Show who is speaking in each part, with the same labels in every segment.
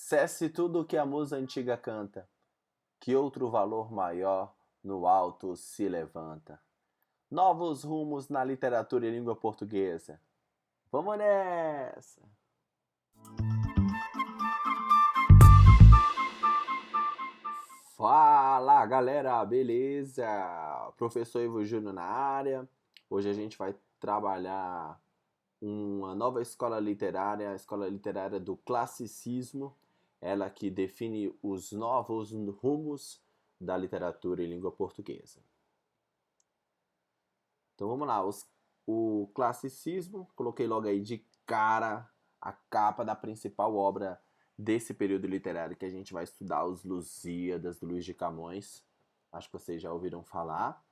Speaker 1: Cesse tudo o que a musa antiga canta, que outro valor maior no alto se levanta. Novos rumos na literatura e língua portuguesa. Vamos nessa! Fala galera, beleza? Professor Ivo Júnior na área. Hoje a gente vai trabalhar uma nova escola literária, a escola literária do classicismo, ela que define os novos rumos da literatura e língua portuguesa. Então vamos lá, o classicismo, coloquei logo aí de cara a capa da principal obra desse período literário que a gente vai estudar, os Lusíadas, do Luís de Camões. Acho que vocês já ouviram falar.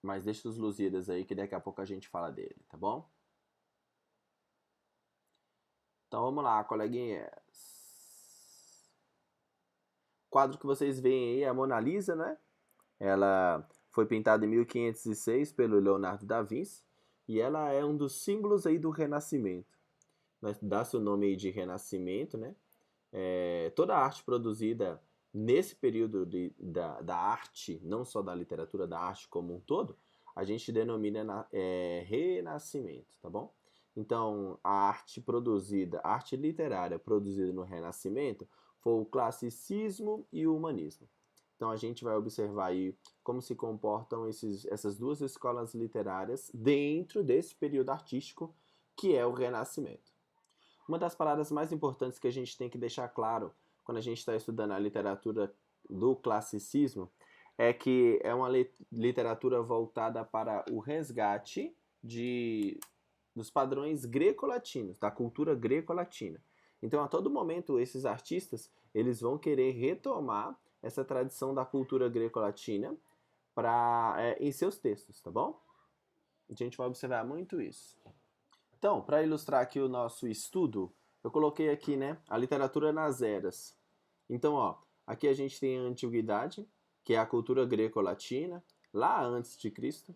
Speaker 1: Mas deixa os Lusíadas aí que daqui a pouco a gente fala dele, tá bom? Então vamos lá, coleguinhas. O quadro que vocês veem aí é a Mona Lisa, né? Ela foi pintada em 1506 pelo Leonardo da Vinci e ela é um dos símbolos aí do Renascimento. Dá seu nome aí de Renascimento, né? Toda a arte produzida nesse período da arte, não só da literatura, da arte como um todo, a gente denomina Renascimento, tá bom? Então, a arte literária produzida no Renascimento foi o classicismo e o humanismo. Então, a gente vai observar aí como se comportam essas duas escolas literárias dentro desse período artístico que é o Renascimento. Uma das palavras mais importantes que a gente tem que deixar claro quando a gente está estudando a literatura do classicismo é que é uma literatura voltada para o resgate dos padrões greco-latinos, da cultura greco-latina. Então, a todo momento, esses artistas eles vão querer retomar essa tradição da cultura greco-latina em seus textos, tá bom? A gente vai observar muito isso. Então, para ilustrar aqui o nosso estudo, eu coloquei aqui, né, a literatura nas eras. Então, ó, aqui a gente tem a antiguidade, que é a cultura greco-latina, lá antes de Cristo.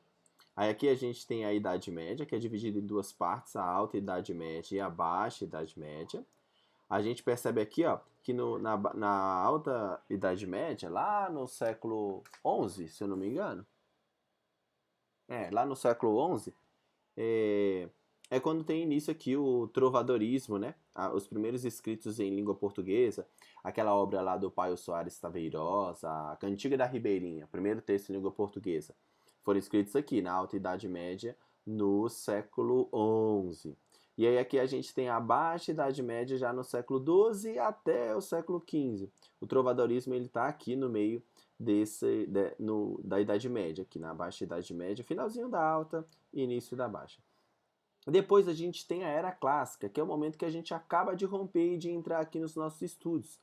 Speaker 1: Aí aqui a gente tem a Idade Média, que é dividida em duas partes, a Alta Idade Média e a Baixa Idade Média. A gente percebe aqui, ó, que na Alta Idade Média, lá no século XI, se eu não me engano, lá no século XI, é quando tem início aqui o trovadorismo, né? Os primeiros escritos em língua portuguesa, aquela obra lá do Paio Soares Taveirós, a Cantiga da Ribeirinha, primeiro texto em língua portuguesa, foram escritos aqui na Alta Idade Média, no século XI. E aí aqui a gente tem a Baixa Idade Média já no século XII até o século XV. O trovadorismo ele está aqui no meio da Idade Média, aqui na Baixa Idade Média, finalzinho da Alta e início da Baixa. Depois a gente tem a Era Clássica, que é o momento que a gente acaba de romper e de entrar aqui nos nossos estudos.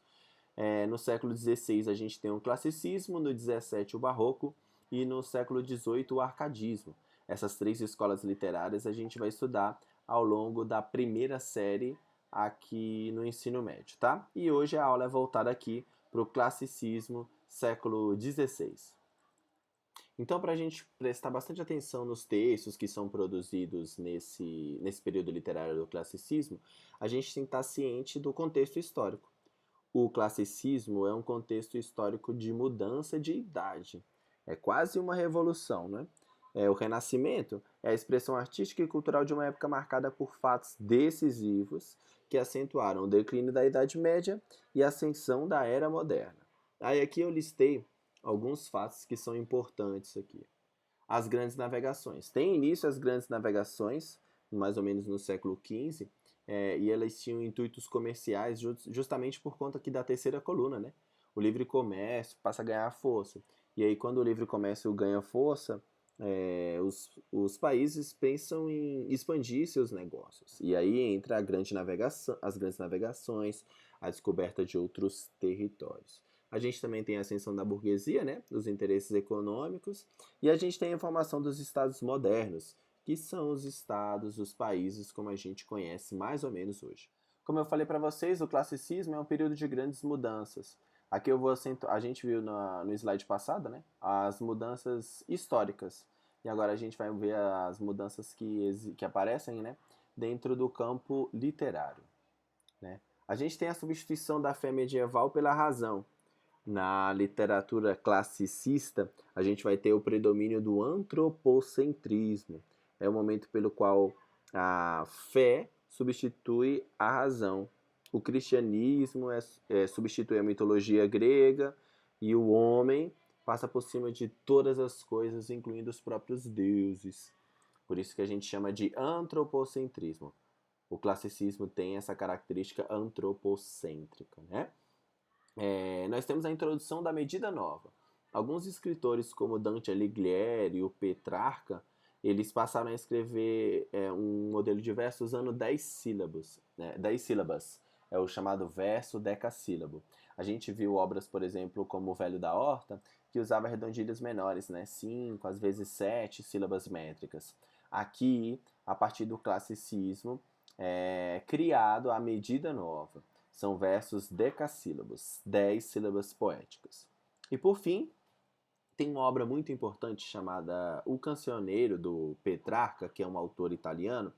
Speaker 1: No século XVI a gente tem o Classicismo, no XVII o Barroco e no século XVIII o Arcadismo. Essas três escolas literárias a gente vai estudar ao longo da primeira série aqui no ensino médio, tá? E hoje a aula é voltada aqui para o Classicismo, século XVI. Então, para a gente prestar bastante atenção nos textos que são produzidos nesse período literário do classicismo, a gente tem que estar ciente do contexto histórico. O classicismo é um contexto histórico de mudança de idade. É quase uma revolução, né? O Renascimento é a expressão artística e cultural de uma época marcada por fatos decisivos que acentuaram o declínio da Idade Média e a ascensão da Era Moderna. Aí aqui eu listei alguns fatos que são importantes aqui. As grandes navegações. Tem início as grandes navegações, mais ou menos no século XV, e elas tinham intuitos comerciais justamente por conta aqui da terceira coluna, né? O livre comércio passa a ganhar força. E aí, quando o livre comércio ganha força, os países pensam em expandir seus negócios. E aí entra as grandes navegações, a descoberta de outros territórios. A gente também tem a ascensão da burguesia, né, dos interesses econômicos, e a gente tem a formação dos estados modernos, que são os estados, os países como a gente conhece mais ou menos hoje. Como eu falei para vocês, o classicismo é um período de grandes mudanças. Aqui eu vou acentuar, a gente viu no slide passado, né, as mudanças históricas. E agora a gente vai ver as mudanças que aparecem, né, dentro do campo literário. né? A gente tem a substituição da fé medieval pela razão. Na literatura classicista, a gente vai ter o predomínio do antropocentrismo. É o momento pelo qual a fé substitui a razão. O cristianismo substitui a mitologia grega e o homem passa por cima de todas as coisas, incluindo os próprios deuses. Por isso que a gente chama de antropocentrismo. O classicismo tem essa característica antropocêntrica, né? Nós temos a introdução da medida nova. Alguns escritores, como Dante Alighieri e o Petrarca, eles passaram a escrever um modelo de verso usando 10 sílabas, né? 10 sílabas. É o chamado verso decassílabo. A gente viu obras, por exemplo, como O Velho da Horta, que usava redondilhas menores, né? 5, às vezes 7 sílabas métricas. Aqui, a partir do classicismo, é criado a medida nova. São versos decassílabos, 10 sílabas poéticas. E por fim, tem uma obra muito importante chamada O Cancioneiro, do Petrarca, que é um autor italiano,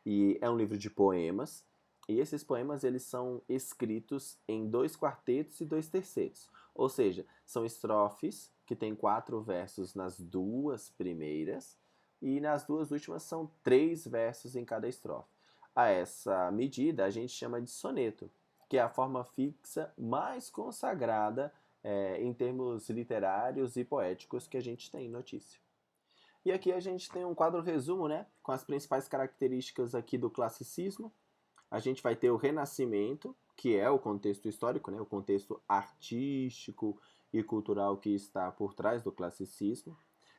Speaker 1: e é um livro de poemas. E esses poemas eles são escritos em 2 quartetos e 2 tercetos. Ou seja, são estrofes que têm 4 versos nas 2 primeiras e nas 2 últimas são 3 versos em cada estrofe. A essa medida a gente chama de soneto, que é a forma fixa mais consagrada em termos literários e poéticos que a gente tem em notícia. E aqui a gente tem um quadro resumo, né, com as principais características aqui do classicismo. A gente vai ter o Renascimento, que é o contexto histórico, né, o contexto artístico e cultural que está por trás do classicismo.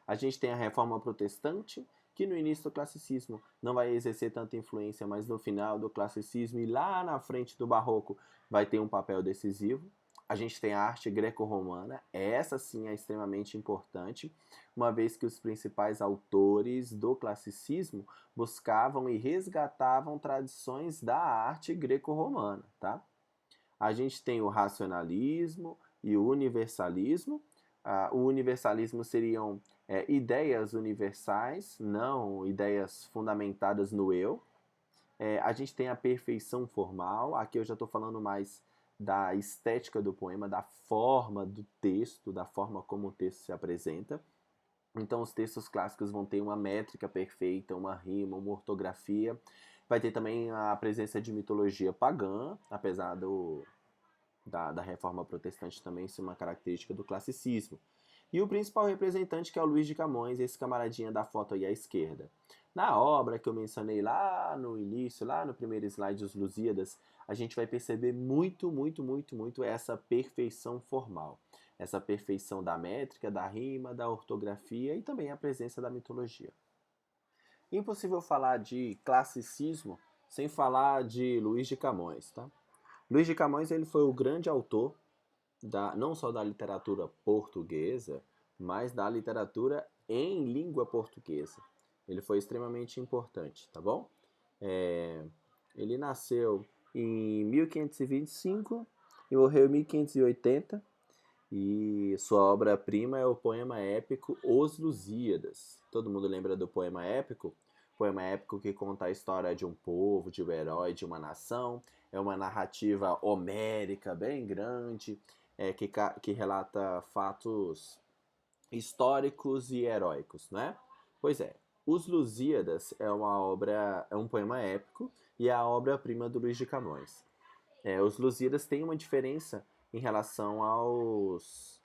Speaker 1: A gente tem a Reforma Protestante, que no início do classicismo não vai exercer tanta influência, mas no final do classicismo e lá na frente do Barroco vai ter um papel decisivo. A gente tem a arte greco-romana, essa sim é extremamente importante, uma vez que os principais autores do classicismo buscavam e resgatavam tradições da arte greco-romana, tá? A gente tem o racionalismo e o universalismo. O universalismo seriam ideias universais, não ideias fundamentadas no eu. A gente tem a perfeição formal, aqui eu já estou falando mais da estética do poema, da forma do texto, da forma como o texto se apresenta. Então, os textos clássicos vão ter uma métrica perfeita, uma rima, uma ortografia. Vai ter também a presença de mitologia pagã, apesar da reforma protestante também ser uma característica do classicismo. E o principal representante, que é o Luís de Camões, esse camaradinha da foto aí à esquerda. Na obra que eu mencionei lá no início, lá no primeiro slide, Os Lusíadas, a gente vai perceber muito essa perfeição formal. Essa perfeição da métrica, da rima, da ortografia e também a presença da mitologia. Impossível falar de classicismo sem falar de Luís de Camões, tá? Luís de Camões ele foi o grande autor não só da literatura portuguesa, mas da literatura em língua portuguesa. Ele foi extremamente importante, tá bom? Ele nasceu em 1525 e morreu em 1580. E sua obra-prima é o poema épico Os Lusíadas. Todo mundo lembra do poema épico? Poema épico que conta a história de um povo, de um herói, de uma nação. É uma narrativa homérica bem grande, que relata fatos históricos e heróicos, né? Pois é, Os Lusíadas é um poema épico e é a obra-prima do Luís de Camões. Os Lusíadas têm uma diferença em relação aos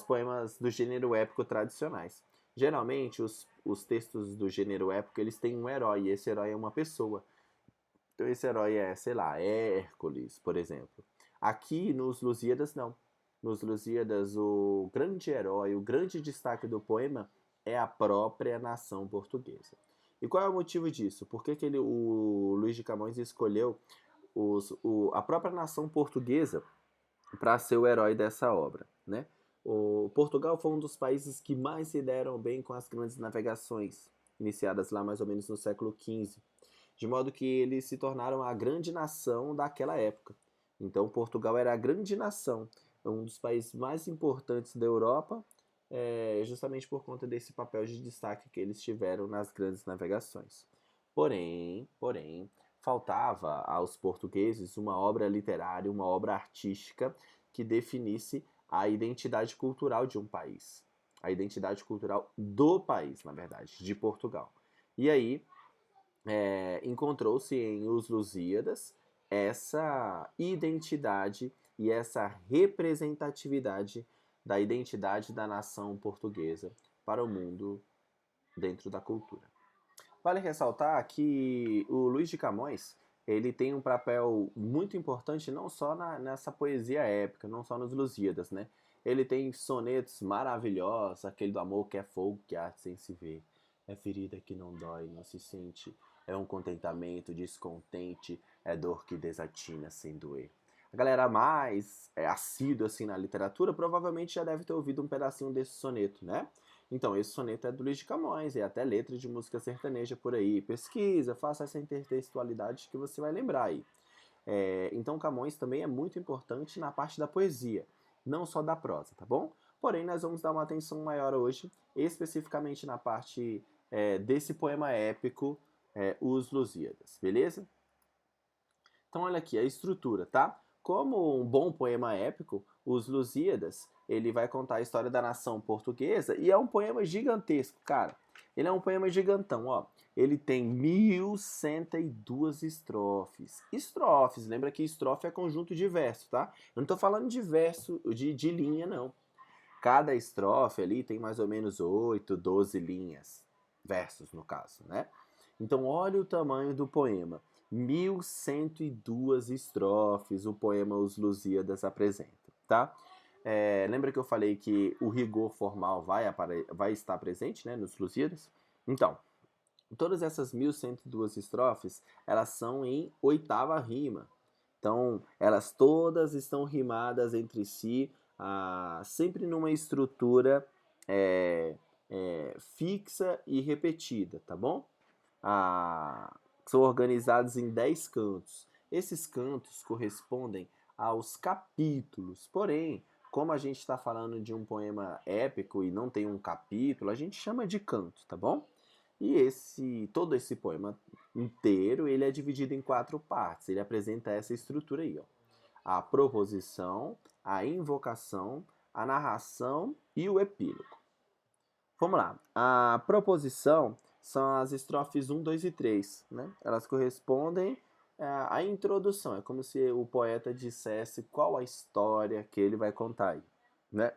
Speaker 1: poemas do gênero épico tradicionais. Geralmente, os textos do gênero épico eles têm um herói, e esse herói é uma pessoa. Então, esse herói é, sei lá, Hércules, por exemplo. Aqui, nos Lusíadas, não. Nos Lusíadas, o grande herói, o grande destaque do poema é a própria nação portuguesa. E qual é o motivo disso? Por que o Luís de Camões escolheu a própria nação portuguesa para ser o herói dessa obra, né? O Portugal foi um dos países que mais se deram bem com as grandes navegações, iniciadas lá mais ou menos no século XV, de modo que eles se tornaram a grande nação daquela época. Então, Portugal era a grande nação, um dos países mais importantes da Europa, justamente por conta desse papel de destaque que eles tiveram nas grandes navegações. Porém, faltava aos portugueses uma obra literária, uma obra artística que definisse a identidade cultural de um país. A identidade cultural do país, na verdade, de Portugal. E aí encontrou-se em Os Lusíadas essa identidade e essa representatividade da identidade da nação portuguesa para o mundo dentro da cultura. Vale ressaltar que o Luís de Camões ele tem um papel muito importante não só nessa poesia épica, não só nos Lusíadas, né? Ele tem sonetos maravilhosos, aquele do amor que é fogo que arde sem se ver, é ferida que não dói, não se sente, é um contentamento descontente, é dor que desatina sem doer. A galera mais assídua assim na literatura provavelmente já deve ter ouvido um pedacinho desse soneto, né? Então, esse soneto é do Luís de Camões, e até letra de música sertaneja por aí. Pesquisa, faça essa intertextualidade que você vai lembrar aí. Então, Camões também é muito importante na parte da poesia, não só da prosa, tá bom? Porém, nós vamos dar uma atenção maior hoje, especificamente na parte desse poema épico, Os Lusíadas, beleza? Então, olha aqui a estrutura, tá? Como um bom poema épico, Os Lusíadas, ele vai contar a história da nação portuguesa e é um poema gigantesco, cara. Ele é um poema gigantão, ó. Ele tem 1102 estrofes. Estrofes, lembra que estrofe é conjunto de verso, tá? Eu não tô falando de verso, de linha, não. Cada estrofe ali tem mais ou menos 8, 12 linhas. Versos, no caso, né? Então, olha o tamanho do poema. 1102 estrofes o poema Os Lusíadas apresenta, tá? Lembra que eu falei que o rigor formal vai estar presente, né, nos Lusíadas? Então, todas essas 1102 estrofes, elas são em oitava rima. Então, elas todas estão rimadas entre si, sempre numa estrutura fixa e repetida, tá bom? São organizados em 10 cantos. Esses cantos correspondem aos capítulos. Porém, como a gente está falando de um poema épico e não tem um capítulo, a gente chama de canto, tá bom? E todo esse poema inteiro, ele é dividido em 4 partes. Ele apresenta essa estrutura aí, ó. A proposição, a invocação, a narração e o epílogo. Vamos lá. A proposição são as estrofes 1, 2 e 3, né? Elas correspondem à introdução. É como se o poeta dissesse qual a história que ele vai contar aí, né?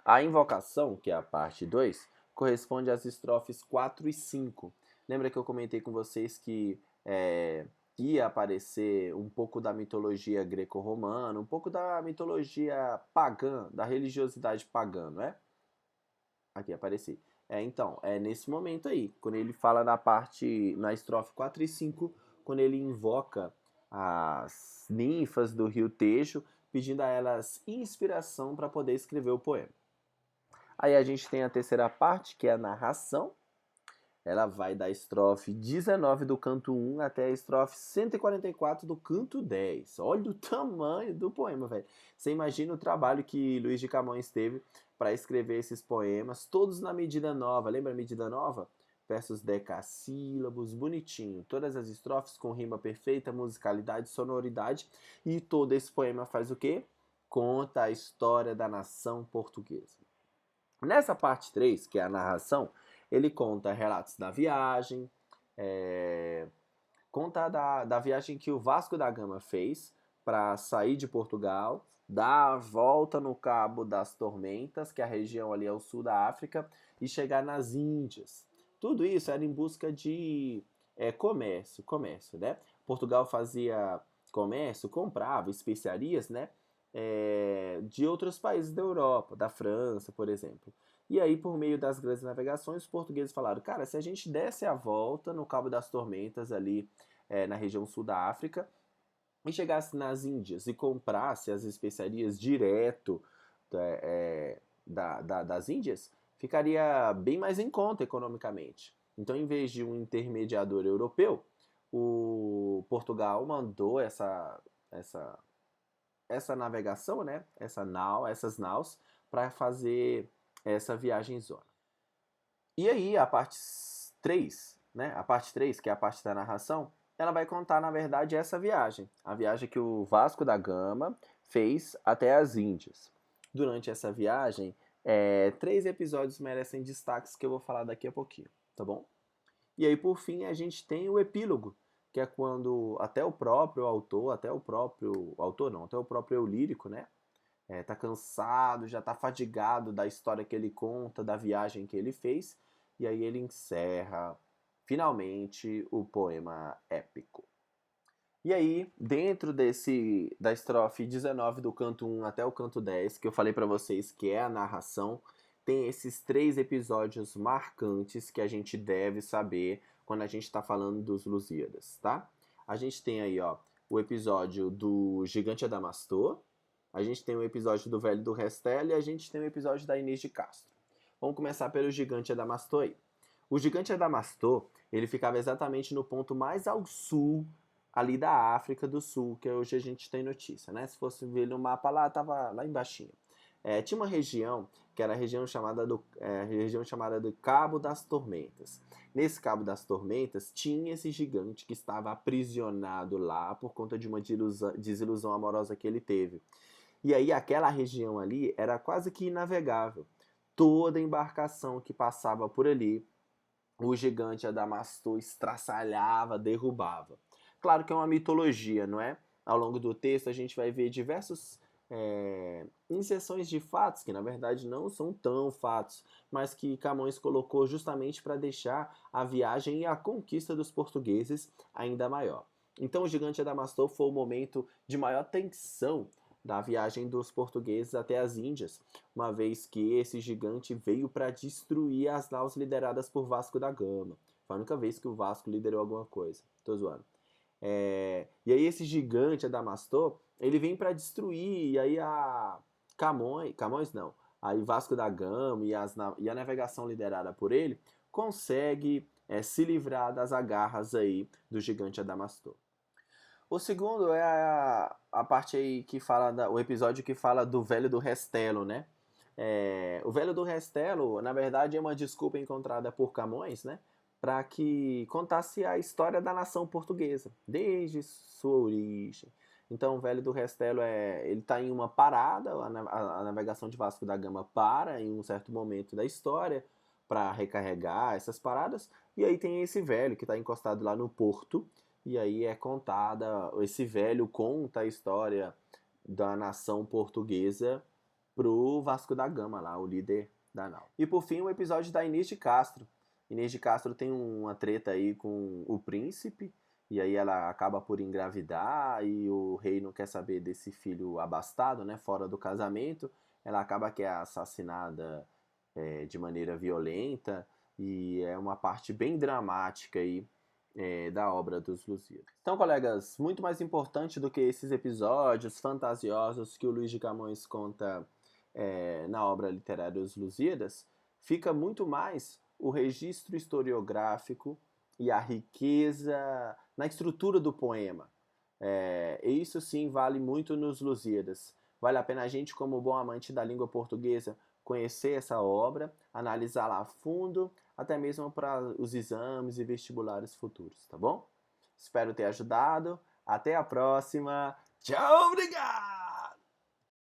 Speaker 1: A invocação, que é a parte 2, corresponde às estrofes 4 e 5. Lembra que eu comentei com vocês que ia aparecer um pouco da mitologia greco-romana, um pouco da mitologia pagã, da religiosidade pagã, não é? Aqui, apareci. Então, é nesse momento aí, quando ele fala na estrofe 4 e 5, quando ele invoca as ninfas do rio Tejo, pedindo a elas inspiração para poder escrever o poema. Aí a gente tem a terceira parte, que é a narração. Ela vai da estrofe 19 do canto 1 até a estrofe 144 do canto 10. Olha o tamanho do poema, velho. Você imagina o trabalho que Luís de Camões teve para escrever esses poemas, todos na medida nova. Lembra a medida nova? Versos decassílabos, bonitinho. Todas as estrofes com rima perfeita, musicalidade, sonoridade. E todo esse poema faz o quê? Conta a história da nação portuguesa. Nessa parte 3, que é a narração, ele conta relatos da viagem, conta da viagem que o Vasco da Gama fez para sair de Portugal, dar a volta no Cabo das Tormentas, que é a região ali ao sul da África, e chegar nas Índias. Tudo isso era em busca de comércio, né? Portugal fazia comércio, comprava especiarias, né? De outros países da Europa, da França, por exemplo. E aí, por meio das grandes navegações, os portugueses falaram, cara, se a gente desse a volta no Cabo das Tormentas, ali na região sul da África, e chegasse nas Índias e comprasse as especiarias direto das Índias, ficaria bem mais em conta economicamente. Então, em vez de um intermediador europeu, o Portugal mandou essa navegação, né? Essas naus, para fazer essa viagem zona. E aí, a parte 3, né? A parte 3, que é a parte da narração, ela vai contar, na verdade, essa viagem. A viagem que o Vasco da Gama fez até as Índias. Durante essa viagem, 3 episódios merecem destaques que eu vou falar daqui a pouquinho, tá bom? E aí, por fim, a gente tem o epílogo, que é quando até o próprio autor, até o próprio eu lírico, né? Tá cansado, já tá fadigado da história que ele conta, da viagem que ele fez, e aí ele encerra, finalmente, o poema épico. E aí, dentro da estrofe 19 do canto 1 até o canto 10, que eu falei para vocês que é a narração, tem esses 3 episódios marcantes que a gente deve saber quando a gente está falando dos Lusíadas, tá? A gente tem aí, ó, o episódio do Gigante Adamastor, a gente tem o episódio do Velho do Restelo e a gente tem o episódio da Inês de Castro. Vamos começar pelo Gigante Adamastor aí. O Gigante Adamastor, ele ficava exatamente no ponto mais ao sul ali da África do Sul, que hoje a gente tem notícia, né? Se fosse ver no mapa lá, tava lá embaixo. Tinha uma região que era a região chamada do Cabo das Tormentas. Nesse Cabo das Tormentas tinha esse gigante que estava aprisionado lá por conta de uma desilusão amorosa que ele teve. E aí aquela região ali era quase que inavegável. Toda embarcação que passava por ali, o gigante Adamastor estraçalhava, derrubava. Claro que é uma mitologia, não é? Ao longo do texto a gente vai ver diversas inserções de fatos, que na verdade não são tão fatos, mas que Camões colocou justamente para deixar a viagem e a conquista dos portugueses ainda maior. Então o gigante Adamastor foi o momento de maior tensão da viagem dos portugueses até as Índias, uma vez que esse gigante veio para destruir as naus lideradas por Vasco da Gama. Foi a única vez que o Vasco liderou alguma coisa. Tô zoando. E aí esse gigante Adamastor, ele vem para destruir, e aí Camões não, aí Vasco da Gama e a navegação liderada por ele consegue se livrar das agarras aí do gigante Adamastor. O segundo é a parte aí que fala, o episódio que fala do Velho do Restelo, né? O Velho do Restelo, na verdade, é uma desculpa encontrada por Camões, né? Para que contasse a história da nação portuguesa, desde sua origem. Então, o Velho do Restelo ele está em uma parada, a navegação de Vasco da Gama para em um certo momento da história para recarregar essas paradas, e aí tem esse velho que está encostado lá no porto, e aí esse velho conta a história da nação portuguesa pro Vasco da Gama lá, o líder da nau. E por fim, o episódio da Inês de Castro. Inês de Castro tem uma treta aí com o príncipe, e aí ela acaba por engravidar, e o rei não quer saber desse filho abastado, né, fora do casamento. Ela acaba que é assassinada de maneira violenta, e é uma parte bem dramática aí da obra dos Lusíadas. Então, colegas, muito mais importante do que esses episódios fantasiosos que o Luís de Camões conta na obra literária Os Lusíadas, fica muito mais o registro historiográfico e a riqueza na estrutura do poema. E isso sim vale muito nos Lusíadas. Vale a pena a gente, como bom amante da língua portuguesa, conhecer essa obra, analisá-la a fundo, até mesmo para os exames e vestibulares futuros, tá bom? Espero ter ajudado. Até a próxima. Tchau, obrigado!